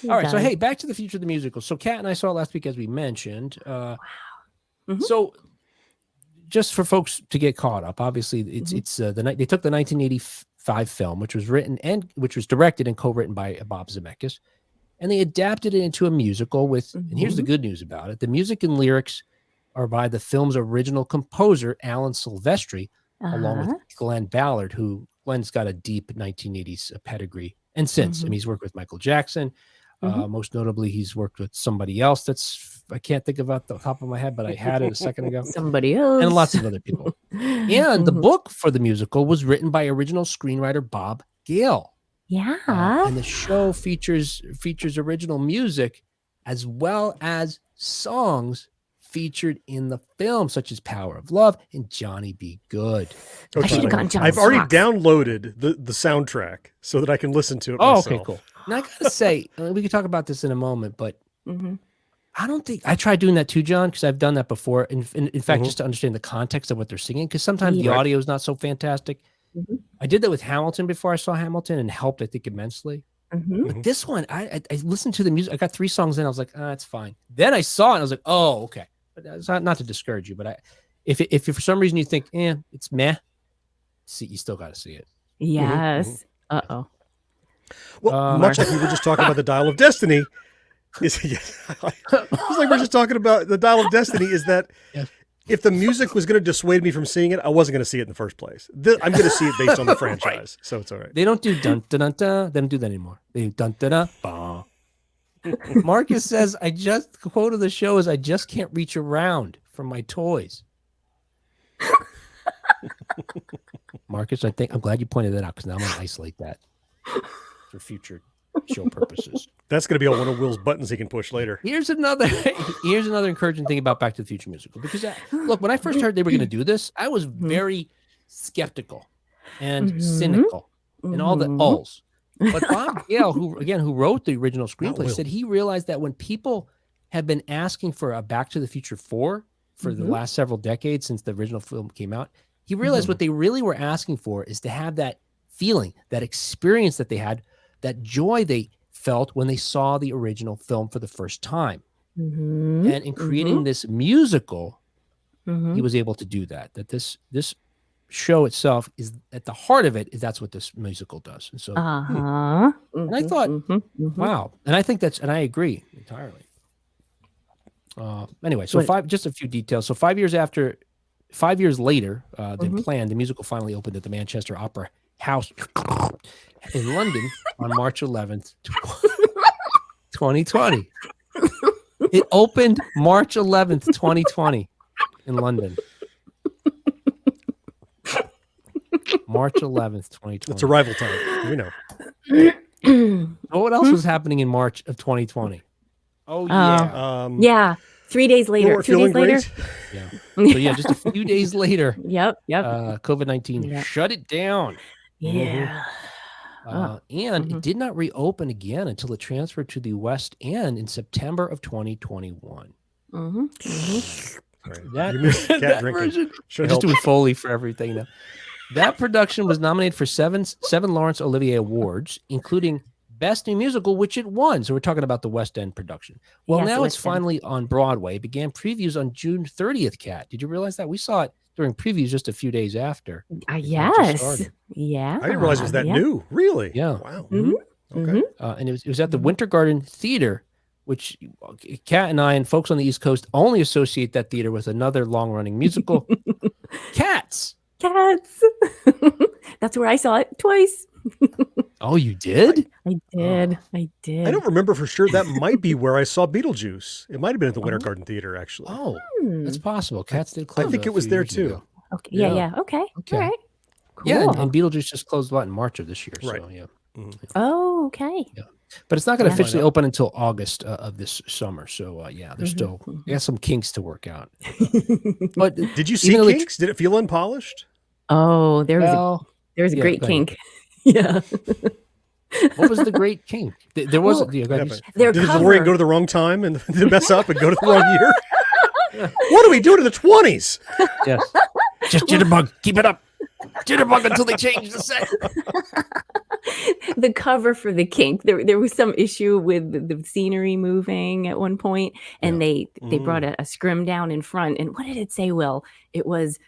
All right. So, hey, Back to the Future, the musical. So Kat and I saw it last week, as we mentioned. So just for folks to get caught up, obviously it's the night they took the 1985 film, which was directed and co-written by Bob Zemeckis, and they adapted it into a musical with, and here's the good news about it. The music and lyrics are by the film's original composer, Alan Silvestri, along with Glenn Ballard, who Glenn's got a deep 1980s pedigree. And since, I mean, he's worked with Michael Jackson. Most notably, he's worked with somebody else I can't think of at the top of my head, but I had it a second ago. Somebody else. And lots of other people. And the book for the musical was written by original screenwriter Bob Gale. Yeah. And the show features original music as well as songs featured in the film, such as Power of Love and Johnny Be Good. I should have gotten Johnny I've already downloaded the soundtrack so that I can listen to it myself. Okay, cool. Now, I got to say, we can talk about this in a moment, but I don't think I tried doing that too, John, because I've done that before. In fact, just to understand the context of what they're singing, because sometimes the audio is not so fantastic. I did that with Hamilton before I saw Hamilton, and helped, I think, immensely. But this one, I listened to the music. I got 3 songs in. I was like, it's fine. Then I saw it, and I was like, oh, okay. But it's not to discourage you, but if for some reason you think, it's meh, you still got to see it. Yes. Uh-oh. Well, much like we were just talking about the Dial of Destiny, it's like we're just talking about the Dial of Destiny, is that if the music was going to dissuade me from seeing it, I wasn't going to see it in the first place. I'm going to see it based on the franchise, so it's all right. They don't do dun dun dun dun. They don't do that anymore. They do dun dun dun. Bah. Marcus says, the quote of the show is, "I just can't reach around for my toys." Marcus, I'm glad you pointed that out, because now I'm going to isolate that for future show purposes. That's going to be on one of Will's buttons he can push later. Here's another encouraging thing about Back to the Future musical, because look, when I first heard they were going to do this, I was very skeptical and cynical and all the alls. But Bob Gale, who wrote the original screenplay, said he realized that when people have been asking for a Back to the Future 4 for the last several decades since the original film came out, he realized what they really were asking for is to have that feeling, that experience that they had, that joy they felt when they saw the original film for the first time. And in creating this musical, he was able to do that. That this show itself is at the heart of it. That's what this musical does. And so, and I thought, wow. And I think and I agree entirely. Anyway, so just a few details. So 5 years later than planned, the musical finally opened at the Manchester Opera House in London on March 11th, 2020. It opened March 11th, 2020 in London. March 11th, 2020. It's arrival time. We know. What else was happening in March of 2020? Oh, yeah. Yeah. 3 days later. 2 days later. Yeah. So, just a few days later. Yep. COVID-19 shut it down. Yeah. And it did not reopen again until it transferred to the West End in September of 2021. That version, just doing Foley for everything now. That production was nominated for seven Laurence Olivier Awards, including Best New Musical, which it won. So we're talking about the West End production. Well, now it's finally on Broadway. It began previews on June 30th, Kat. Did you realize that? We saw it during previews just a few days after. Yes. Yeah. I didn't realize it was that new. Really? Yeah. Wow. Okay. And it was at the Winter Garden Theater, which Kat and I and folks on the East Coast only associate that theater with another long-running musical, Cats. That's where I saw it twice. Oh, you did? I did. I don't remember for sure. That might be where I saw Beetlejuice. It might have been at the Winter Garden Theater, actually. Oh, that's possible. Cats did close. I think it was there too. Ago. Okay. Yeah. Okay. All right. Cool. Yeah, and Beetlejuice just closed in March of this year. Right. So, yeah. Oh, okay. Yeah. But it's not going to officially open until August of this summer. So, there's still some kinks to work out. But did you see kinks? Did it feel unpolished? Oh, there was a great kink. Yeah. What was the great kink? There wasn't. Did the DeLorean go to the wrong time and mess up and go to the wrong year? What do we do to the 20s? Yes. Just jitterbug. Keep it up. Jitterbug until they change the set. the cover for the kink. There was some issue with the scenery moving at one point, and they brought a scrim down in front. And what did it say, Will? It was,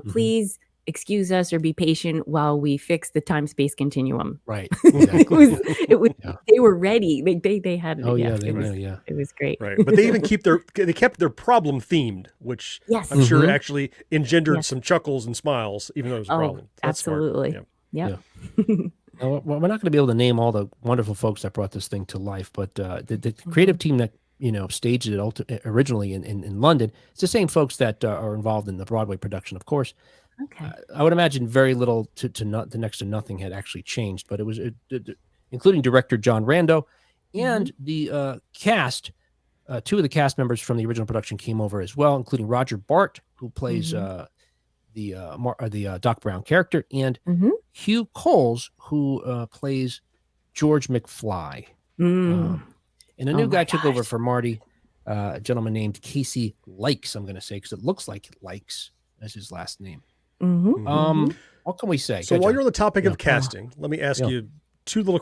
please excuse us or be patient while we fix the time-space continuum. Right. Exactly. It was Yeah. they were ready. They had it. Oh Yeah, yeah, they it was, know. Yeah. it was great. Right. But they even kept their problem themed, which Yes. I'm sure actually engendered Yes. some chuckles and smiles, even though it was a Oh, problem. That's smart. absolutely. Yeah. Yep. Well, we're not going to be able to name all the wonderful folks that brought this thing to life, but the creative team that staged it originally in London, it's the same folks that are involved in the Broadway production, of course. Okay. I would imagine very little to next to nothing had actually changed, but it was including director John Rando and the cast. Two of the cast members from the original production came over as well, including Roger Bart, who plays the Doc Brown character, and Hugh Coles, who plays George McFly. And a new guy took over for Marty, a gentleman named Casey Likes, I'm going to say, because it looks like Likes as his last name. What can we say? So while you're on the topic of casting, let me ask you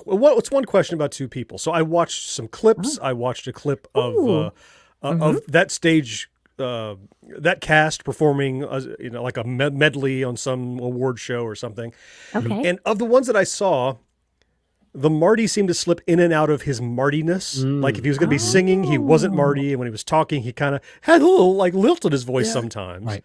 what's one question about two people? So I watched some clips. I watched a clip of that stage, that cast performing, like a medley on some award show or something. Okay. And of the ones that I saw, the Marty seemed to slip in and out of his Martiness. Like if he was going to be singing, he wasn't Marty, and when he was talking, he kind of had a little like lilt in his voice sometimes. Right.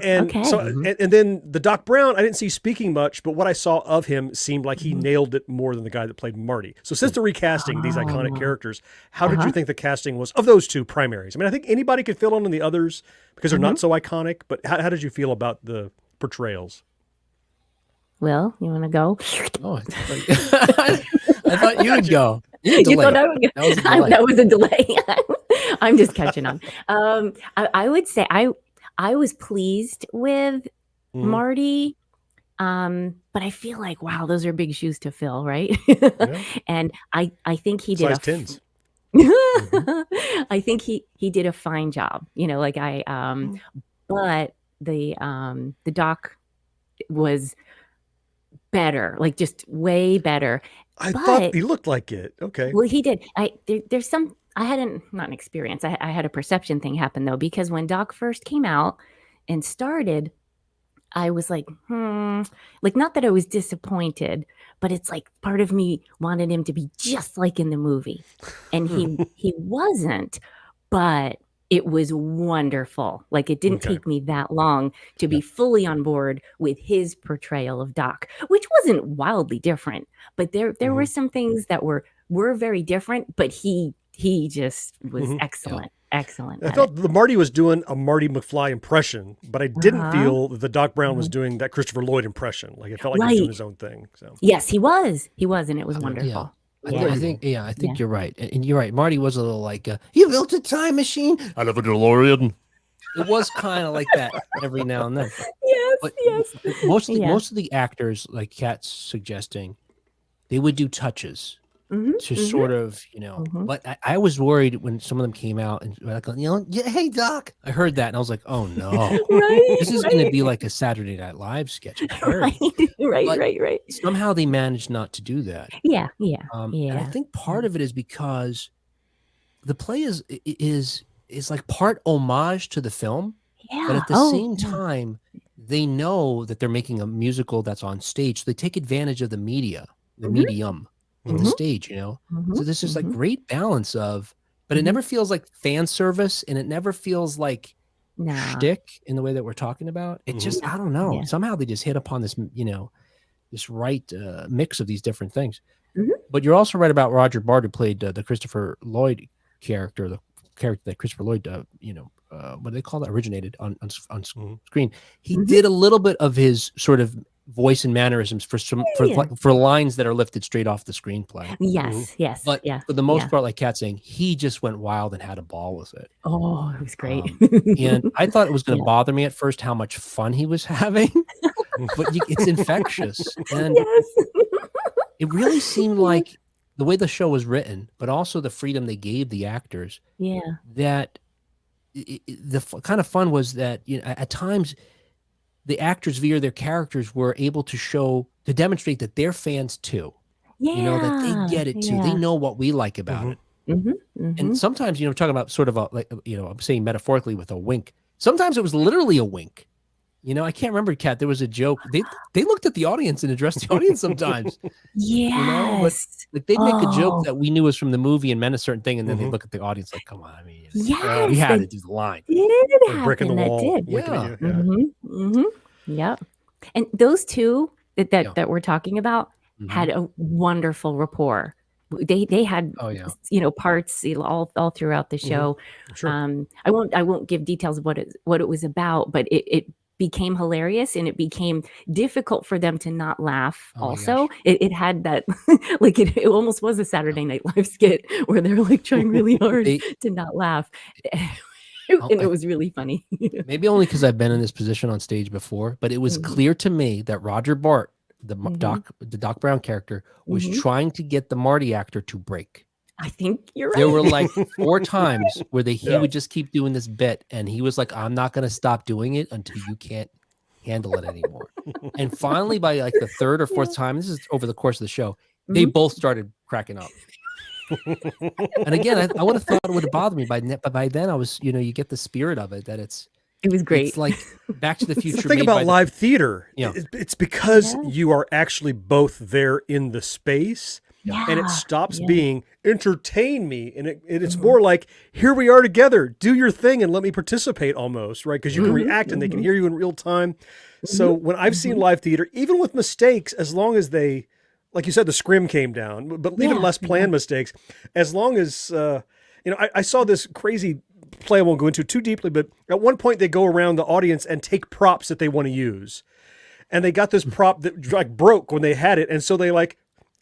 And okay. so, and then the Doc Brown, I didn't see speaking much, but what I saw of him seemed like he nailed it more than the guy that played Marty. So since they're recasting these iconic characters, how did you think the casting was of those two primaries? I mean, I think anybody could fill in the others because they're not so iconic, but how did you feel about the portrayals? Will, you want to go? Oh, I thought you would go. You thought I would go. That was a delay. I'm just catching on. I would say I was pleased with Marty, but I feel like, wow, those are big shoes to fill, right? And I think he did Size 10s. I think he did a fine job, but the Doc was better, like just way better. I thought he looked like it. Okay. Well, he did. There's some, I hadn't, not an experience. I had a perception thing happen though, because when Doc first came out and started, I was like, like, not that I was disappointed, but it's like part of me wanted him to be just like in the movie. And he wasn't, but it was wonderful. Like it didn't take me that long to be fully on board with his portrayal of Doc, which wasn't wildly different, but there were some things that were very different, but he just was excellent. Excellent. I felt the Marty was doing a Marty McFly impression, but I didn't feel that the Doc Brown was doing that Christopher Lloyd impression. Like it felt like he was doing his own thing. So yes, he was, and it was wonderful. I think you're right. And you're right. Marty was a little like, you built a time machine. I love a DeLorean. It was kind of like that every now and then. Yes. Most of the actors, like Kat's suggesting, they would do touches to sort of, but I was worried when some of them came out and like, hey Doc, I heard that and I was like, oh no, this is going to be like a Saturday Night Live sketch. Right. Somehow they managed not to do that. Yeah. And I think part of it is because the play is like part homage to the film, but at the same time, they know that they're making a musical that's on stage. So they take advantage of the medium of the stage, So this is like great balance of, but it never feels like fan service and it never feels like shtick in the way that we're talking about. It just, I don't know. Yeah. Somehow they just hit upon this, this right mix of these different things. But you're also right about Roger Bart, who played the Christopher Lloyd character, the character that Christopher Lloyd, what do they call that? Originated on screen. He did a little bit of his sort of voice and mannerisms for lines that are lifted straight off the screenplay. Yes. But for the most part, like Kat's saying, he just went wild and had a ball with it. Oh, it was great. And I thought it was going to bother me at first how much fun he was having, but it's infectious. And it really seemed like the way the show was written, but also the freedom they gave the actors. That the kind of fun was that at times the actors via their characters were able to demonstrate that they're fans too. That they Yeah. get it too. They Yeah. know what we like about it. And sometimes, talking about sort of I'm saying metaphorically with a wink. Sometimes it was literally a wink. I can't remember, Kat. There was a joke. They looked at the audience and addressed the audience sometimes. But Yes. like they'd make a joke Oh, that we knew was from the movie and meant a certain thing, and then they Mhm. look at the audience like, "Come on, I mean, we yes, had to that do the line." did A brick in the happen. That wall, did. winking Yeah. at you. Yeah. Yep. And those two Yeah. that we're talking about had Mhm. a wonderful rapport. They had Oh yeah. parts all throughout the Mhm. show. Sure. I won't give details of what it was about, but it became hilarious and it became difficult for them to not laugh. Oh my gosh. Also, it had that like it almost was a Saturday Night Live skit where they're like trying really hard They, to not laugh. oh, And it was really funny. maybe only because I've been in this position on stage before, but it was Mhm. clear to me that Roger Bart, the Mhm. Doc Brown character, was Mhm. trying to get the Marty actor to break. I think you're There right. were like 4 times where he Yeah. would just keep doing this bit, and he was like, "I'm not going to stop doing it until you can't handle it anymore." And finally, by like the 3rd or 4th time, this is over the course of the show, they Mhm. both started cracking up. And again, I would have thought it would have bothered me but by then I was, you get the spirit of it, that It was great. it's like Back to the It's Future. the thing made about by live theater. Yeah. It's because Yeah. you are actually both there in the space, and it Yeah. stops Yeah. being entertain me, and it's Mhm. more like, here we are together, do your thing and let me participate almost, right? Because you can Mhm. react and they can Mhm. hear you in real time. So when I've seen Mhm. live theater, even with mistakes, as long as they, like you said, the scrim came down, but even Yeah. less planned mistakes, as long as I saw this crazy play I won't go into too deeply, but at one point they go around the audience and take props that they want to use. And they got this prop that like broke when they had it. And so they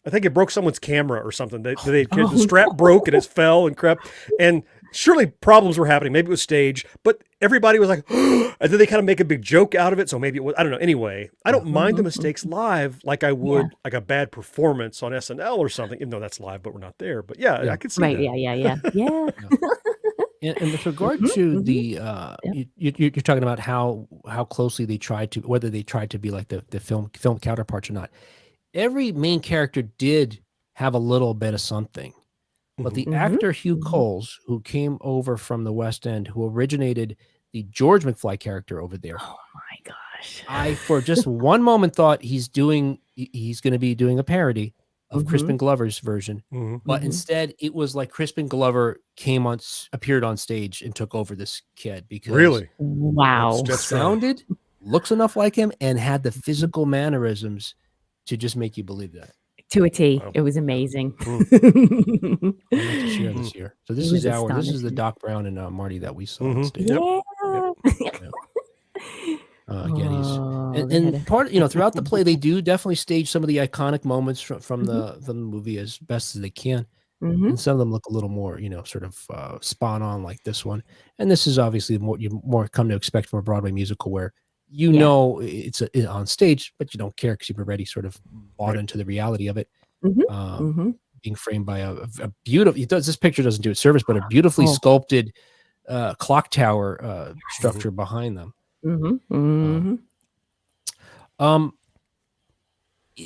I think it broke someone's camera or something. The Oh, strap broke and it fell and crap. And surely problems were happening. Maybe it was staged, but everybody was like, and then they kind of make a big joke out of it. So maybe it was, I don't know. Anyway, I don't mind the Mhm. mistakes live like I Yeah. would like a bad performance on SNL or something, even though that's live, but we're not there. But yeah, Yeah. I could see Right. that. Yeah. Yeah. Yeah. Yeah. And with regard Mhm. to Mhm. the Yep. you're talking about how closely they tried to, whether they tried to be like the film counterparts or not. Every main character did have a little bit of something. But the Mhm. actor Hugh Mhm. Coles, who came over from the West End, who originated the George McFly character over there, Oh my gosh. I for just one moment thought he's going to be doing a parody of Mhm. Crispin Glover's version. Mhm. But Mhm. instead, it was like Crispin Glover appeared on stage and took over this kid because Really? Wow. That's funny. sounded, looks enough like him, and had the physical mannerisms to just make you believe that. To a T. Wow. It was amazing. I meant to share this here. So this It is was this is the astonishing. Doc Brown and Marty that we saw on Mhm. stage. Yeah. Again, he's Oh, they had and part throughout the play they do definitely stage some of the iconic moments from Mhm. the movie as best as they can, Mhm. and some of them look a little more sort of spot on, like this one. And this is obviously what you more come to expect from a Broadway musical, where Yeah. it's on stage, but you don't care because you've already sort of bought Right. into the reality of it. Mhm. Um, Mhm. being framed by a beautiful, this picture doesn't do it service, but a beautifully Oh. sculpted clock tower structure behind them. Mhm. Um, Mhm. um,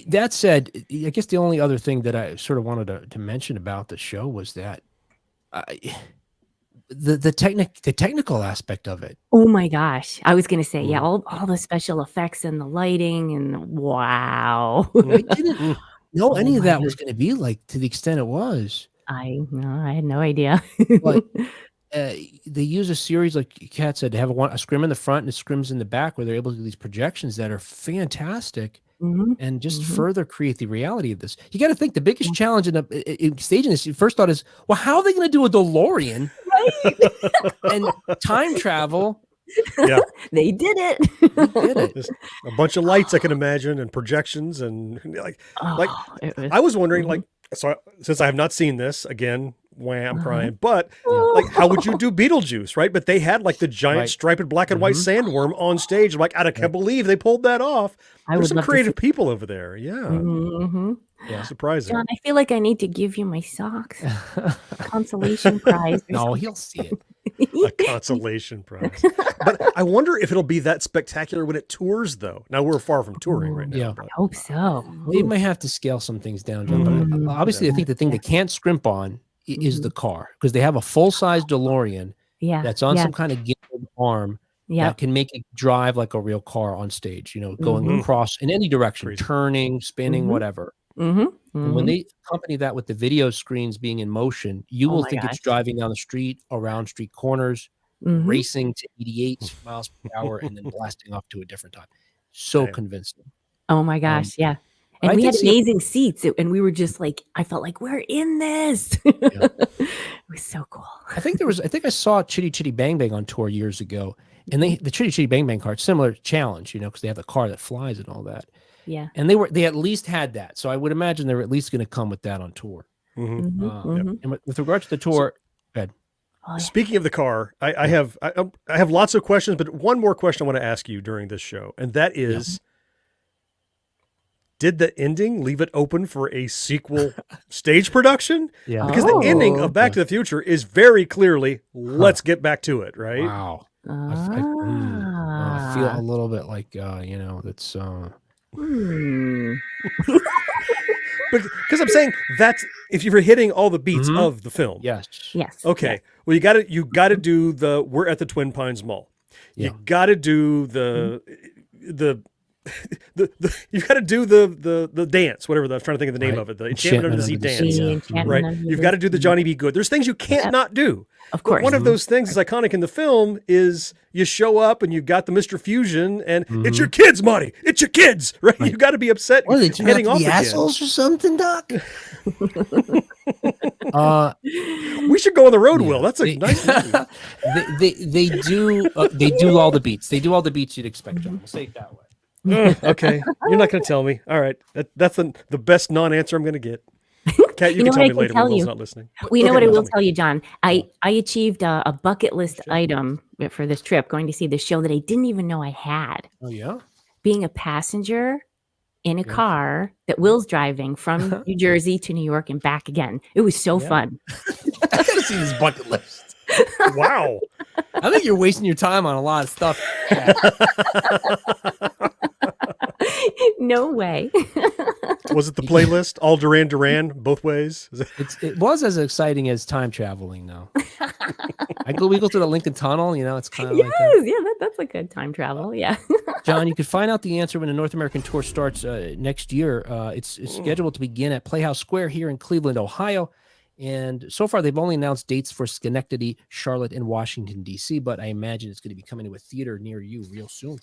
that said, I guess the only other thing that I sort of wanted to mention about the show was that the technical aspect of it. Oh my gosh. I was gonna say, yeah, Mhm. all the special effects and the lighting and wow. I didn't Mm. know Oh any of my that was gosh. going to be like, to the extent it was. I had no idea. But they use a series, like Kat said, to have a scrim in the front and a scrims in the back, where they're able to do these projections that are fantastic Mhm. and just Mhm. further create the reality of this. You got to think the biggest challenge in staging this, your first thought is, well, how are they going to do a DeLorean Right. and time travel? Yeah. They did it. They did it. Just a bunch of lights I can imagine and projections and like Oh, it was I was wondering Mhm. like, so since I have not seen this again, wham, Uh-huh. crying, but like how would you do Beetlejuice, right? But they had like the giant Right. striped black and white Mhm. sandworm on stage. I'm like, I can't believe they pulled that off. I There's would some love to see creative people over there. Yeah. Mhm. Yeah. Surprising. John, I feel like I need to give you my socks. Consolation prize or No, something. he'll see it. A consolation prize. But I wonder if it'll be that spectacular when it tours, though. Now, we're far from touring right now. Yeah. But I hope so. We may have to scale some things down, John. But Mm. obviously, I think the thing they can't scrimp on is the car, because they have a full-size DeLorean Yeah. that's on yeah. some kind of gimbal arm Yeah. that can make it drive like a real car on stage, going Mhm. across in any direction, Crazy. turning, spinning, Mhm. whatever. Mhm. And when Mhm. they accompany that with the video screens being in motion, you Oh will my think it's gosh. driving down the street, around street corners, Mhm. racing to 88 miles per hour, and then blasting off to a different time. So Damn. convincing. Oh my gosh, yeah. but And I we did had see- amazing seats, and we were just like, I felt like we're in this. It was so cool. I think I saw Chitty Chitty Bang Bang on tour years ago, and the Chitty Chitty Bang Bang car, similar challenge, because they have the car that flies and all that. Yeah. And they at least had that. So I would imagine they're at least going to come with that on tour. Mhm. Mhm. Mhm. And with regard to the tour, go ahead. Oh, yeah. Speaking of the car, I have lots of questions, but one more question I want to ask you during this show, and that is, did the ending leave it open for a sequel stage production? Yeah. Because the ending Oh. of Back to the Future is very clearly, let's get back to it, right? Wow. I feel a little bit like, that's... Hmm. Because I'm saying that's if you're hitting all the beats of the film. Yes. Yes. Okay. Yes. Well, you got to do the we're at the Twin Pines Mall. Yeah. You got to do the you got to do the dance, whatever. I was trying to think of the name of it. The Enchantment Under the Sea dance. The Yeah. Enchantment Right. Under You've the got to do the Sea. Johnny B. Good. There's things you can't Yep. not do. Of course. One of those things is iconic in the film is you show up and you've got the Mr. Fusion and it's your kids, Marty. It's your kids, right? You got to be upset What, they turn out heading to off be the assholes or something, Doc? We should go on the road, Yeah. Will. That's a nice movie. they do all the beats. They do all the beats you'd expect, John. We'll say it that way. Okay. You're not going to tell me. All right. That's the best non-answer I'm going to get. Kat, you You know can tell what I me can later tell when Will's you? not listening. Well, you know Okay, what I tell will me. tell you, John? I achieved a bucket list item for this trip, going to see the show that I didn't even know I had. Oh, yeah? Being a passenger in a car that Will's driving from New Jersey to New York and back again. It was so fun. I got to see this bucket list. Wow. I think you're wasting your time on a lot of stuff. No way. Was it the playlist? All Duran Duran, both ways? Is it- It was as exciting as time traveling, though. We go through the Lincoln Tunnel, it's kind of like that. Yes, yeah, that's a good time travel. Yeah. John, you can find out the answer when the North American tour starts next year. It's scheduled to begin at Playhouse Square here in Cleveland, Ohio. And so far, they've only announced dates for Schenectady, Charlotte, and Washington, D.C., but I imagine it's going to be coming to a theater near you real soon.